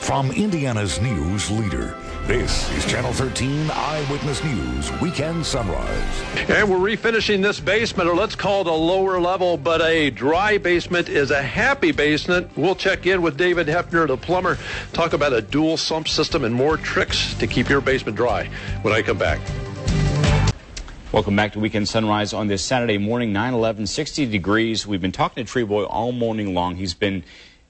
From Indiana's news leader, this is Channel 13 Eyewitness News Weekend Sunrise. And we're refinishing this basement, or let's call it a lower level, but a dry basement is a happy basement. We'll check in with David Heffner, the plumber, talk about a dual sump system and more tricks to keep your basement dry when I come back. Welcome back to Weekend Sunrise on this Saturday morning, 9/11, 60 degrees. We've been talking to Treeboy all morning long. He's been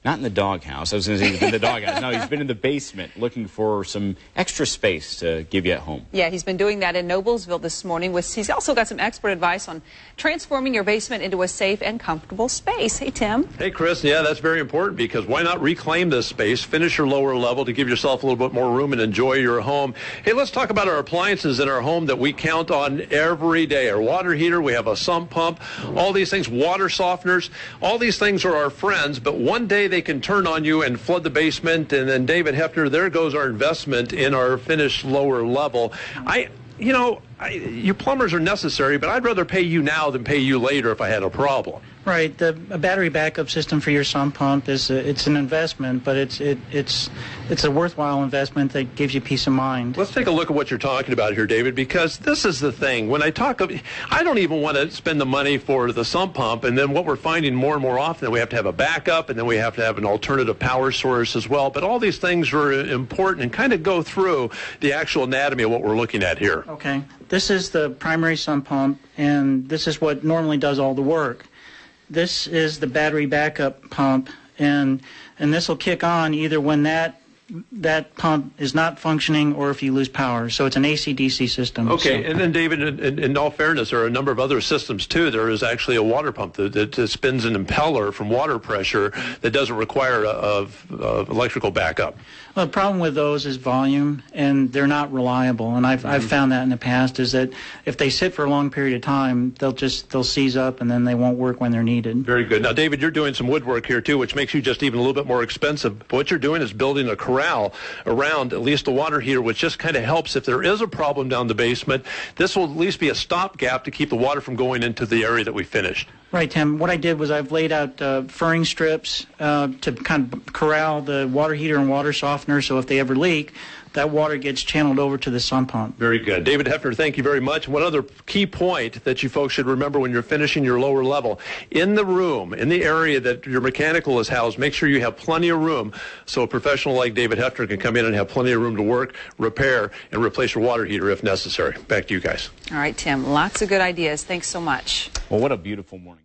not in the doghouse. I was going to say he's been in the doghouse. No, he's been in the basement looking for some extra space to give you at home. Yeah, he's been doing that in Noblesville this morning. He's also got some expert advice on transforming your basement into a safe and comfortable space. Hey, Tim. Hey, Chris. Yeah, that's very important because why not reclaim this space, finish your lower level to give yourself a little bit more room and enjoy your home. Hey, let's talk about our appliances in our home that we count on every day. Our water heater, we have a sump pump, all these things, water softeners, all these things are our friends, but one day they can turn on you and flood the basement. And then David Heffner, there goes our investment in our finished lower level. You plumbers are necessary, but I'd rather pay you now than pay you later if I had a problem. Right. A battery backup system for your sump pump it's an investment, but it's a worthwhile investment that gives you peace of mind. Let's take a look at what you're talking about here, David, because this is the thing. When I don't even want to spend the money for the sump pump, and then what we're finding more and more often, that we have to have a backup, and then we have to have an alternative power source as well. But all these things are important and kind of go through the actual anatomy of what we're looking at here. Okay. This is the primary sump pump, and this is what normally does all the work. This is the battery backup pump, and this will kick on either when that pump is not functioning or if you lose power. So it's an AC/DC system. Okay, and then David, in all fairness, there are a number of other systems too. There is actually a water pump that spins an impeller from water pressure that doesn't require a electrical backup. Well, the problem with those is volume, and they're not reliable. And I've found that in the past is that if they sit for a long period of time, they'll seize up and then they won't work when they're needed. Very good. Now, David, you're doing some woodwork here too, which makes you just even a little bit more expensive. But what you're doing is building a corral around at least the water heater, which just kind of helps if there is a problem down the basement. This will at least be a stopgap to keep the water from going into the area that we finished. Right, Tim. What I did was I've laid out furring strips to kind of corral the water heater and water softener, so if they ever leak, that water gets channeled over to the sump pump. Very good. David Heffner, thank you very much. One other key point that you folks should remember when you're finishing your lower level, in the room, in the area that your mechanical is housed, make sure you have plenty of room so a professional like David Heffner can come in and have plenty of room to work, repair, and replace your water heater if necessary. Back to you guys. All right, Tim. Lots of good ideas. Thanks so much. Well, what a beautiful morning.